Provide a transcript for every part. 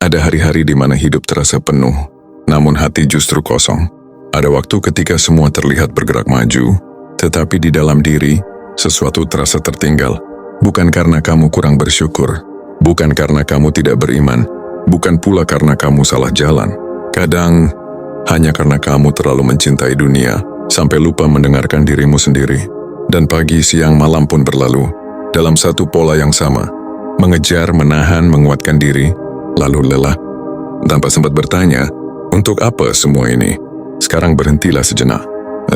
Ada hari-hari di mana hidup terasa penuh, namun hati justru kosong. Ada waktu ketika semua terlihat bergerak maju, tetapi di dalam diri, sesuatu terasa tertinggal. Bukan karena kamu kurang bersyukur, bukan karena kamu tidak beriman, bukan pula karena kamu salah jalan. Kadang, hanya karena kamu terlalu mencintai dunia, sampai lupa mendengarkan dirimu sendiri. Dan pagi, siang, malam pun berlalu, dalam satu pola yang sama. Mengejar, menahan, menguatkan diri, lalu lelah. Tanpa sempat bertanya, untuk apa semua ini? Sekarang berhentilah sejenak.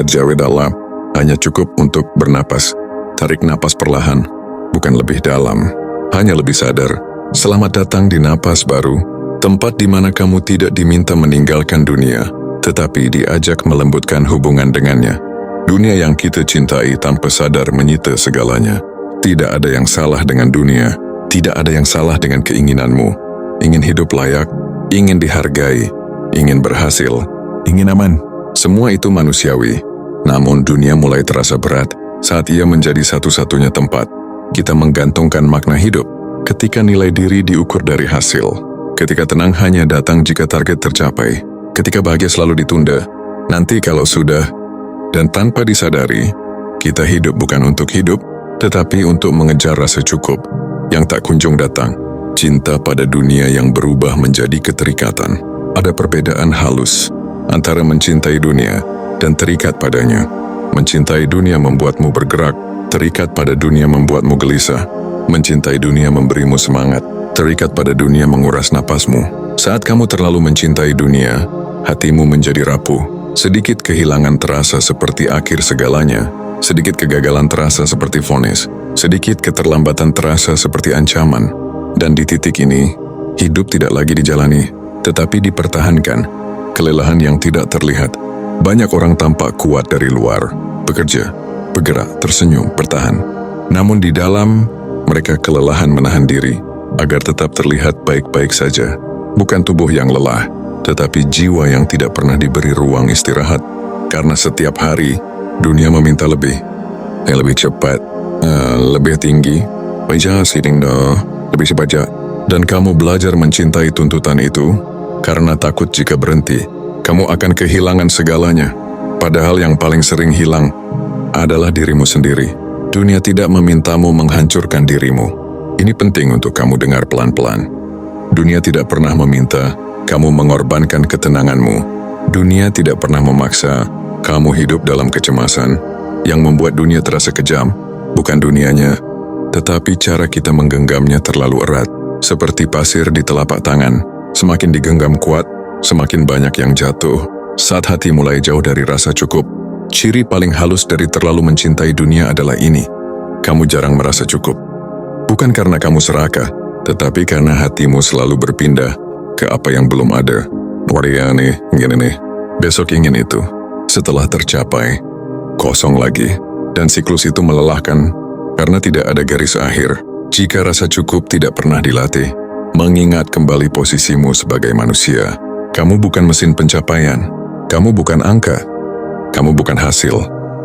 Jauh dalam, hanya cukup untuk bernapas. Tarik napas perlahan, bukan lebih dalam, hanya lebih sadar. Selamat datang di napas baru, tempat di mana kamu tidak diminta meninggalkan dunia, tetapi diajak melembutkan hubungan dengannya. Dunia yang kita cintai tanpa sadar menyita segalanya. Tidak ada yang salah dengan dunia, tidak ada yang salah dengan keinginanmu. Ingin hidup layak, ingin dihargai, ingin berhasil, ingin aman. Semua itu manusiawi. Namun dunia mulai terasa berat saat ia menjadi satu-satunya tempat kita menggantungkan makna hidup. Ketika nilai diri diukur dari hasil, ketika tenang hanya datang jika target tercapai, ketika bahagia selalu ditunda, nanti kalau sudah, dan tanpa disadari, kita hidup bukan untuk hidup, tetapi untuk mengejar rasa cukup yang tak kunjung datang. Cinta pada dunia yang berubah menjadi keterikatan. Ada perbedaan halus antara mencintai dunia dan terikat padanya. Mencintai dunia membuatmu bergerak, terikat pada dunia membuatmu gelisah. Mencintai dunia memberimu semangat, terikat pada dunia menguras napasmu. Saat kamu terlalu mencintai dunia, hatimu menjadi rapuh. Sedikit kehilangan terasa seperti akhir segalanya. Sedikit kegagalan terasa seperti vonis. Sedikit keterlambatan terasa seperti ancaman. Dan di titik ini, hidup tidak lagi dijalani, tetapi dipertahankan. Kelelahan yang tidak terlihat. Banyak orang tampak kuat dari luar, bekerja, bergerak, tersenyum, bertahan. Namun di dalam, mereka kelelahan menahan diri, agar tetap terlihat baik-baik saja. Bukan tubuh yang lelah, tetapi jiwa yang tidak pernah diberi ruang istirahat. Karena setiap hari, dunia meminta lebih. Yang lebih cepat, lebih tinggi, lebih cepat. Dan kamu belajar mencintai tuntutan itu, karena takut jika berhenti, kamu akan kehilangan segalanya. Padahal yang paling sering hilang adalah dirimu sendiri. Dunia tidak memintamu menghancurkan dirimu. Ini penting untuk kamu dengar pelan-pelan. Dunia tidak pernah meminta kamu mengorbankan ketenanganmu. Dunia tidak pernah memaksa kamu hidup dalam kecemasan. Yang membuat dunia terasa kejam, bukan dunianya, tetapi cara kita menggenggamnya terlalu erat. Seperti pasir di telapak tangan, semakin digenggam kuat, semakin banyak yang jatuh. Saat hati mulai jauh dari rasa cukup, ciri paling halus dari terlalu mencintai dunia adalah ini. Kamu jarang merasa cukup. Bukan karena kamu serakah, tetapi karena hatimu selalu berpindah ke apa yang belum ada. Waria nih, ingin ini. Besok ingin itu. Setelah tercapai, kosong lagi. Dan siklus itu melelahkan, karena tidak ada garis akhir. Jika rasa cukup tidak pernah dilatih, mengingat kembali posisimu sebagai manusia. Kamu bukan mesin pencapaian. Kamu bukan angka. Kamu bukan hasil.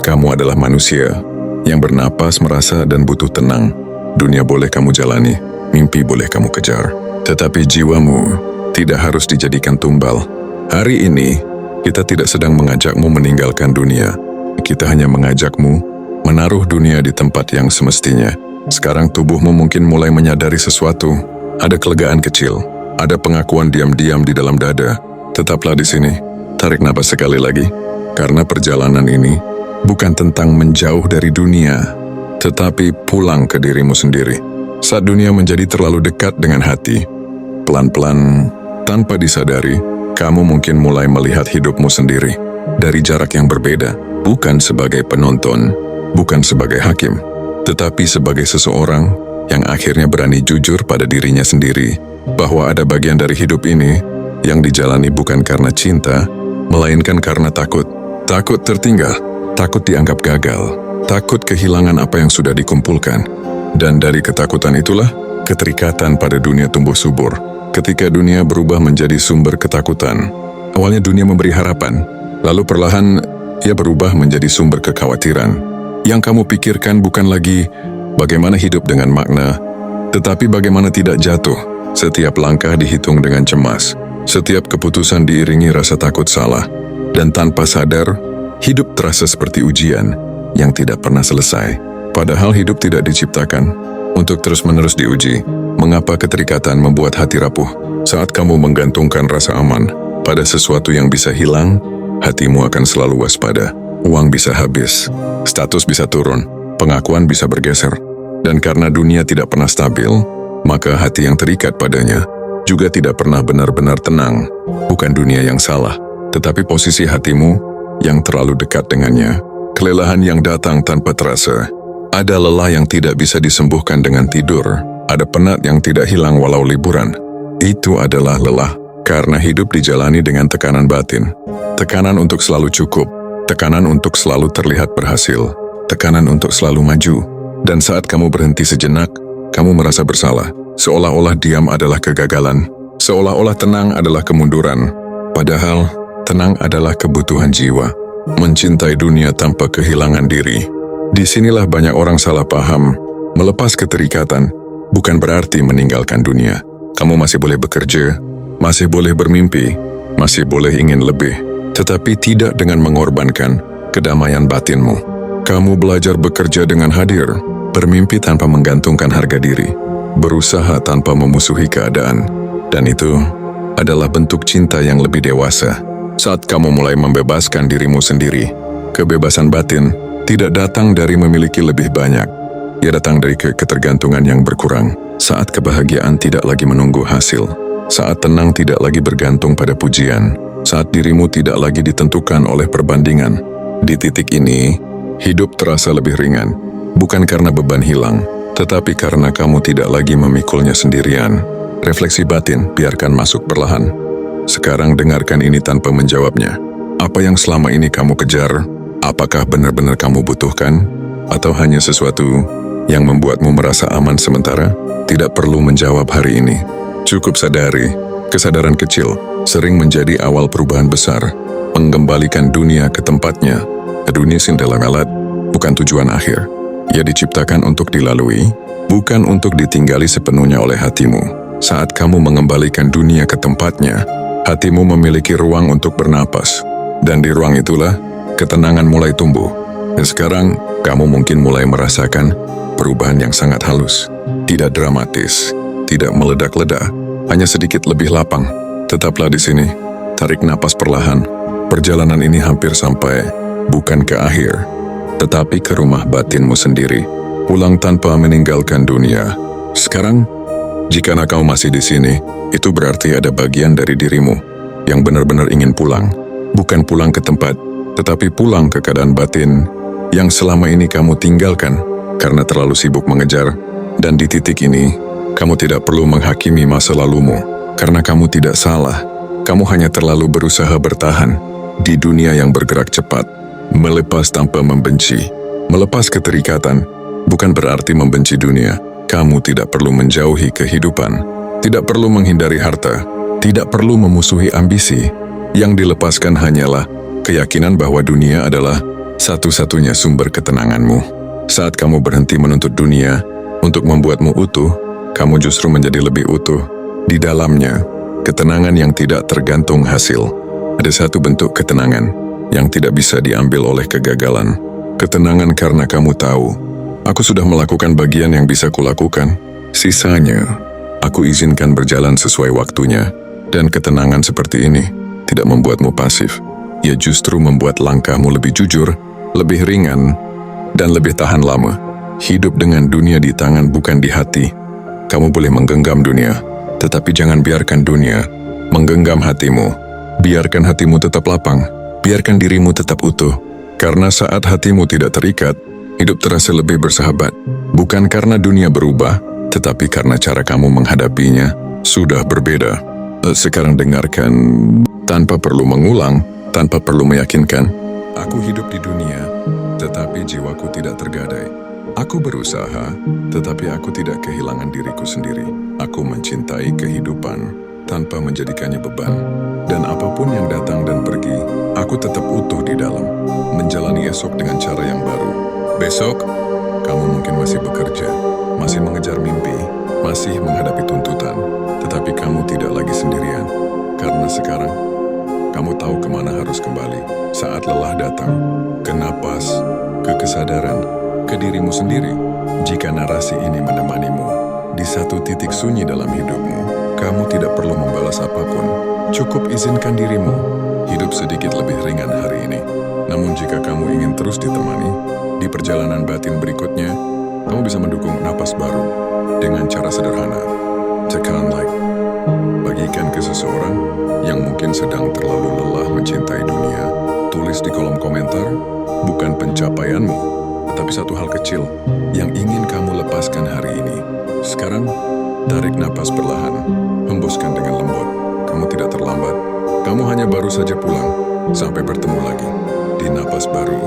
Kamu adalah manusia yang bernapas, merasa, dan butuh tenang. Dunia boleh kamu jalani, mimpi boleh kamu kejar. Tetapi jiwamu tidak harus dijadikan tumbal. Hari ini, kita tidak sedang mengajakmu meninggalkan dunia. Kita hanya mengajakmu menaruh dunia di tempat yang semestinya. Sekarang tubuhmu mungkin mulai menyadari sesuatu. Ada kelegaan kecil, ada pengakuan diam-diam di dalam dada. Tetaplah di sini, tarik napas sekali lagi. Karena perjalanan ini bukan tentang menjauh dari dunia, tetapi pulang ke dirimu sendiri. Saat dunia menjadi terlalu dekat dengan hati, pelan-pelan, tanpa disadari, kamu mungkin mulai melihat hidupmu sendiri dari jarak yang berbeda. Bukan sebagai penonton, bukan sebagai hakim, tetapi sebagai seseorang yang akhirnya berani jujur pada dirinya sendiri bahwa ada bagian dari hidup ini yang dijalani bukan karena cinta, melainkan karena takut. Takut tertinggal, takut dianggap gagal, takut kehilangan apa yang sudah dikumpulkan. Dan dari ketakutan itulah, keterikatan pada dunia tumbuh subur. Ketika dunia berubah menjadi sumber ketakutan, awalnya dunia memberi harapan, lalu perlahan ia berubah menjadi sumber kekhawatiran. Yang kamu pikirkan bukan lagi bagaimana hidup dengan makna, tetapi bagaimana tidak jatuh. Setiap langkah dihitung dengan cemas. Setiap keputusan diiringi rasa takut salah. Dan tanpa sadar, hidup terasa seperti ujian yang tidak pernah selesai. Padahal hidup tidak diciptakan untuk terus-menerus diuji. Mengapa keterikatan membuat hati rapuh? Saat kamu menggantungkan rasa aman pada sesuatu yang bisa hilang, hatimu akan selalu waspada. Uang bisa habis, status bisa turun, pengakuan bisa bergeser. Dan karena dunia tidak pernah stabil, maka hati yang terikat padanya juga tidak pernah benar-benar tenang. Bukan dunia yang salah, tetapi posisi hatimu yang terlalu dekat dengannya. Kelelahan yang datang tanpa terasa. Ada lelah yang tidak bisa disembuhkan dengan tidur. Ada penat yang tidak hilang walau liburan. Itu adalah lelah karena hidup dijalani dengan tekanan batin. Tekanan untuk selalu cukup, tekanan untuk selalu terlihat berhasil, tekanan untuk selalu maju. Dan saat kamu berhenti sejenak, kamu merasa bersalah. Seolah-olah diam adalah kegagalan. Seolah-olah tenang adalah kemunduran. Padahal, tenang adalah kebutuhan jiwa. Mencintai dunia tanpa kehilangan diri. Disinilah banyak orang salah paham. Melepas keterikatan bukan berarti meninggalkan dunia. Kamu masih boleh bekerja, masih boleh bermimpi, masih boleh ingin lebih. Tetapi tidak dengan mengorbankan kedamaian batinmu. Kamu belajar bekerja dengan hadir, bermimpi tanpa menggantungkan harga diri, berusaha tanpa memusuhi keadaan. Dan itu adalah bentuk cinta yang lebih dewasa. Saat kamu mulai membebaskan dirimu sendiri, kebebasan batin tidak datang dari memiliki lebih banyak. Ia datang dari ketergantungan yang berkurang. Saat kebahagiaan tidak lagi menunggu hasil. Saat tenang tidak lagi bergantung pada pujian. Saat dirimu tidak lagi ditentukan oleh perbandingan. Di titik ini, hidup terasa lebih ringan. Bukan karena beban hilang, tetapi karena kamu tidak lagi memikulnya sendirian. Refleksi batin biarkan masuk perlahan. Sekarang dengarkan ini tanpa menjawabnya. Apa yang selama ini kamu kejar? Apakah benar-benar kamu butuhkan? Atau hanya sesuatu yang membuatmu merasa aman sementara? Tidak perlu menjawab hari ini. Cukup sadari, kesadaran kecil sering menjadi awal perubahan besar. Mengembalikan dunia ke tempatnya. Dunia Cinderella Melat bukan tujuan akhir. Ia diciptakan untuk dilalui, bukan untuk ditinggali sepenuhnya oleh hatimu. Saat kamu mengembalikan dunia ke tempatnya, hatimu memiliki ruang untuk bernapas. Dan di ruang itulah, ketenangan mulai tumbuh. Dan sekarang, kamu mungkin mulai merasakan perubahan yang sangat halus. Tidak dramatis, tidak meledak-ledak, hanya sedikit lebih lapang. Tetaplah di sini, tarik napas perlahan. Perjalanan ini hampir sampai, bukan ke akhir, tetapi ke rumah batinmu sendiri. Pulang tanpa meninggalkan dunia. Sekarang, jika kamu masih di sini, itu berarti ada bagian dari dirimu yang benar-benar ingin pulang. Bukan pulang ke tempat, tetapi pulang ke keadaan batin yang selama ini kamu tinggalkan karena terlalu sibuk mengejar. Dan di titik ini, kamu tidak perlu menghakimi masa lalumu, karena kamu tidak salah. Kamu hanya terlalu berusaha bertahan di dunia yang bergerak cepat. Melepas tanpa membenci. Melepas keterikatan bukan berarti membenci dunia. Kamu tidak perlu menjauhi kehidupan, tidak perlu menghindari harta, tidak perlu memusuhi ambisi. Yang dilepaskan hanyalah keyakinan bahwa dunia adalah satu-satunya sumber ketenanganmu. Saat kamu berhenti menuntut dunia untuk membuatmu utuh, kamu justru menjadi lebih utuh. Di dalamnya, ketenangan yang tidak tergantung hasil. Ada satu bentuk ketenangan yang tidak bisa diambil oleh kegagalan. Ketenangan karena kamu tahu, aku sudah melakukan bagian yang bisa kulakukan. Sisanya, aku izinkan berjalan sesuai waktunya. Dan ketenangan seperti ini tidak membuatmu pasif. Ia justru membuat langkahmu lebih jujur, lebih ringan, dan lebih tahan lama. Hidup dengan dunia di tangan bukan di hati. Kamu boleh menggenggam dunia, tetapi jangan biarkan dunia menggenggam hatimu. Biarkan hatimu tetap lapang, biarkan dirimu tetap utuh. Karena saat hatimu tidak terikat, hidup terasa lebih bersahabat. Bukan karena dunia berubah, tetapi karena cara kamu menghadapinya sudah berbeda. Sekarang dengarkan tanpa perlu mengulang, tanpa perlu meyakinkan. Aku hidup di dunia, tetapi jiwaku tidak tergadai. Aku berusaha, tetapi aku tidak kehilangan diriku sendiri. Aku mencintai kehidupan tanpa menjadikannya beban. Dan apapun yang datang dan pergi, aku tetap utuh di dalam, menjalani esok dengan cara yang baru. Besok, kamu mungkin masih bekerja, masih mengejar mimpi, masih menghadapi tuntutan. Tetapi Tetapi kamu tidak lagi sendirian, karena sekarang kamu tahu kemana harus kembali saat lelah datang, ke napas, ke kesadaran, ke dirimu sendiri. Jika narasi ini menemanimu di satu titik sunyi dalam hidupmu, kamu tidak perlu membalas apapun. Cukup izinkan dirimu hidup sedikit lebih ringan hari ini. Namun jika kamu ingin terus ditemani di perjalanan batin berikutnya, kamu bisa mendukung napas baru dengan cara sederhana. Tekan like, bagikan ke seseorang yang mungkin sedang terlalu lelah mencintai dunia. Tulis di kolom komentar, bukan pencapaianmu, tetapi satu hal kecil yang ingin kamu lepaskan hari ini. Sekarang, tarik napas perlahan, hembuskan dengan lembut. Kamu tidak terlambat, kamu hanya baru saja pulang. Sampai bertemu lagi di napas baru.